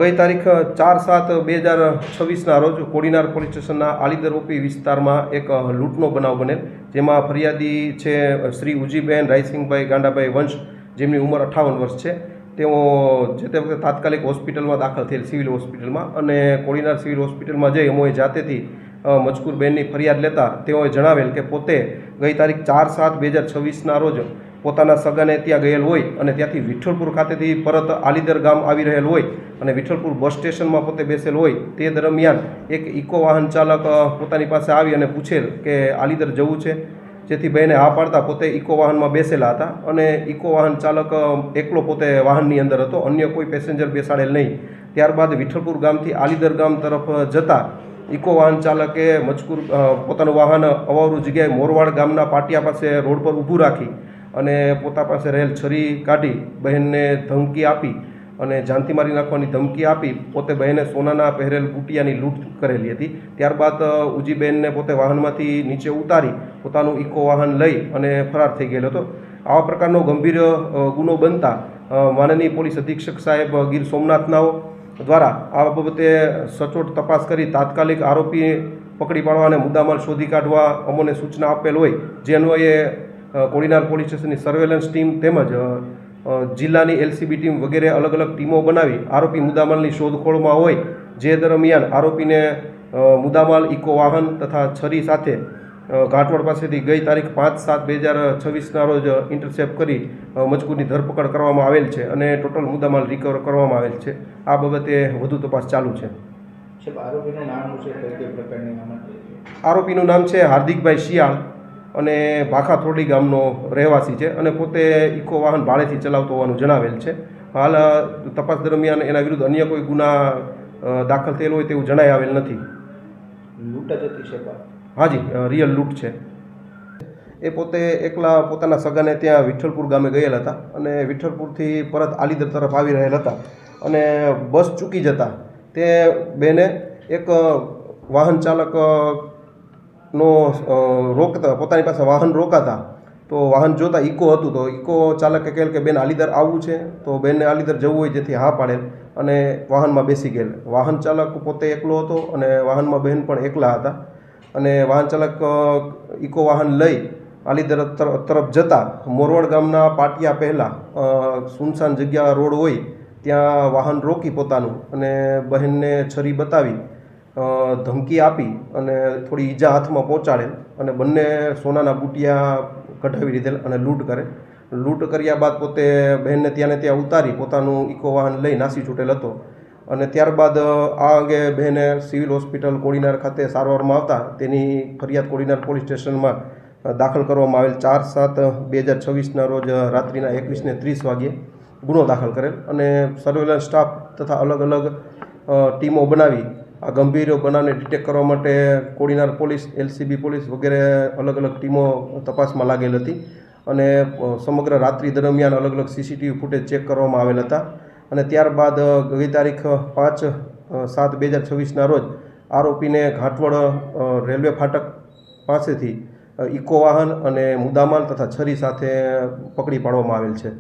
ગઈ તારીખ 4/7/2026ના રોજ કોડીનાર પોલીસ સ્ટેશનના આલીદર ઓપી વિસ્તારમાં એક લૂંટનો બનાવ બનેલ, જેમાં ફરિયાદી છે શ્રી ઉજીબેન રાયસિંગભાઈ ગાંડાભાઈ વંશ, જેમની ઉંમર 58 વર્ષ છે. તેઓ જે તે વખતે તાત્કાલિક હોસ્પિટલમાં દાખલ થયેલ, સિવિલ હોસ્પિટલમાં, અને કોડીનાર સિવિલ હોસ્પિટલમાં જઈ અમોએ જાતેથી મજકૂર બહેનની ફરિયાદ લેતા તેઓએ જણાવેલ કે પોતે ગઈ તારીખ 4/7/2026ના રોજ પોતાના સગાને ત્યાં ગયેલ હોય અને ત્યાંથી વિઠ્ઠલપુર ખાતેથી પરત આલીદર ગામ આવી રહેલ હોય અને વિઠ્ઠલપુર બસ સ્ટેશનમાં પોતે બેસેલ હોય. તે દરમિયાન એક ઇકો વાહન ચાલક પોતાની પાસે આવી અને પૂછેલ કે આલીદર જવું છે, જેથી બહેને હા પાડતા પોતે ઇકો વાહનમાં બેસેલા હતા અને ઇકો વાહન ચાલક એકલો પોતે વાહનની અંદર હતો, અન્ય કોઈ પેસેન્જર બેસાડેલ નહીં. ત્યારબાદ વિઠ્ઠલપુર ગામથી આલીદર ગામ તરફ જતા ઇકો વાહન ચાલકે મજકૂર પોતાનું વાહન અવાવરૂ જગ્યાએ મોરવાડ ગામના પાટિયા પાસે રોડ પર ઊભું રાખી અને પોતા પાસે રહેલ છરી કાઢી બહેનને ધમકી આપી અને જાનથી મારી નાખવાની ધમકી આપી પોતે બહેને સોનાના પહેરેલ બુટિયાની લૂંટ કરેલી હતી. ત્યારબાદ ઉજીબેનને પોતે વાહનમાંથી નીચે ઉતારી પોતાનું ઇકો વાહન લઈ અને ફરાર થઈ ગયેલો હતો. આવા પ્રકારનો ગંભીર ગુનો બનતા માનનીય પોલીસ અધિક્ષક સાહેબ ગીર સોમનાથનાઓ દ્વારા આ બાબતે સચોટ તપાસ કરી તાત્કાલિક આરોપી પકડી પાડવા અને મુદ્દામાલ શોધી કાઢવા અમોને સૂચના આપેલ હોય, જે અન્વયે કોડીનાર પોલીસ સ્ટેશનની સર્વેલન્સ ટીમ તેમજ જિલ્લાની એલસીબી ટીમ વગેરે અલગ અલગ ટીમો બનાવી આરોપી મુદ્દામાલની શોધખોળમાં હોય. જે દરમિયાન આરોપીને મુદ્દામાલ ઇકો વાહન તથા છરી સાથે ઘાટવડ પાસેથી ગઈ તારીખ 5/7/2026ના રોજ ઇન્ટરસેપ્ટ કરી મજકૂરની ધરપકડ કરવામાં આવેલ છે અને ટોટલ મુદ્દામાલ રિકવર કરવામાં આવેલ છે. આ બાબતે વધુ તપાસ ચાલુ છે. આરોપીનું નામ છે હાર્દિકભાઈ શિયાળ અને ભાખાથોડી ગામનો રહેવાસી છે અને પોતે ઇકો વાહન ભાડેથી ચલાવતો હોવાનું જણાવેલ છે. હાલ તપાસ દરમિયાન એના વિરુદ્ધ અન્ય કોઈ ગુના દાખલ થયેલ હોય તેવું જણાઈ આવેલ નથી. લૂંટ જ હતી છે? હાજી, રિયલ લૂંટ છે. એ પોતે એકલા પોતાના સગાને ત્યાં વિઠ્ઠલપુર ગામે ગયેલ હતા અને વિઠ્ઠલપુરથી પરત આલીદર તરફ આવી રહેલ હતા અને બસ ચૂકી જતા તે બેને એક વાહન ચાલક નો રોકતા પોતાની પાસે વાહન રોકાતા તો વાહન જોતા ઇકો હતું તો ઇકો ચાલકે કહેલ કે બેન આલીદર આવવું છે, તો બેનને આલીદર જવું હોય જેથી હા પાડેલ અને વાહનમાં બેસી ગયેલ. વાહન ચાલક પોતે એકલો હતો અને વાહનમાં બહેન પણ એકલા હતા અને વાહન ચાલક ઇકો વાહન લઈ આલીદર તરફ જતા મોરવાડ ગામના પાટિયા પહેલાં સુનસાન જગ્યા રોડ હોય ત્યાં વાહન રોકી પોતાનું અને બહેનને છરી બતાવી ધમકી આપી અને થોડી ઈજા હાથમાં પહોંચાડેલ અને બંને સોનાના બુટિયા કઢાવી લીધેલ અને લૂંટ કરે. લૂંટ કર્યા બાદ પોતે બહેનને ત્યાં ઉતારી પોતાનું ઇકો વાહન લઈ નાસી છૂટેલ હતો અને ત્યારબાદ આ અંગે બહેને સિવિલ હોસ્પિટલ કોડીનાર ખાતે સારવારમાં આવતા તેની ફરિયાદ કોડીનાર પોલીસ સ્ટેશનમાં દાખલ કરવામાં આવેલ. 4/7/2026ના રોજ રાત્રિના 21:30 વાગ્યે ગુનો દાખલ કરેલ અને સર્વેલન્સ સ્ટાફ તથા અલગ અલગ ટીમો બનાવી આ ગંભીર બનાવને ડિટેક્ટ કરવા માટે કોડીનાર પોલીસ, એલસીબી પોલીસ વગેરે અલગ અલગ ટીમો તપાસમાં લાગેલ હતી અને સમગ્ર રાત્રિ દરમિયાન અલગ અલગ સીસીટીવી ફૂટેજ ચેક કરવામાં આવેલ હતા અને ત્યારબાદ ગઈ તારીખ 5/7/2026ના રોજ આરોપીને ઘાટવડ રેલવે ફાટક પાસેથી ઇકો વાહન અને મુદ્દામાલ તથા છરી સાથે પકડી પાડવામાં આવેલ છે.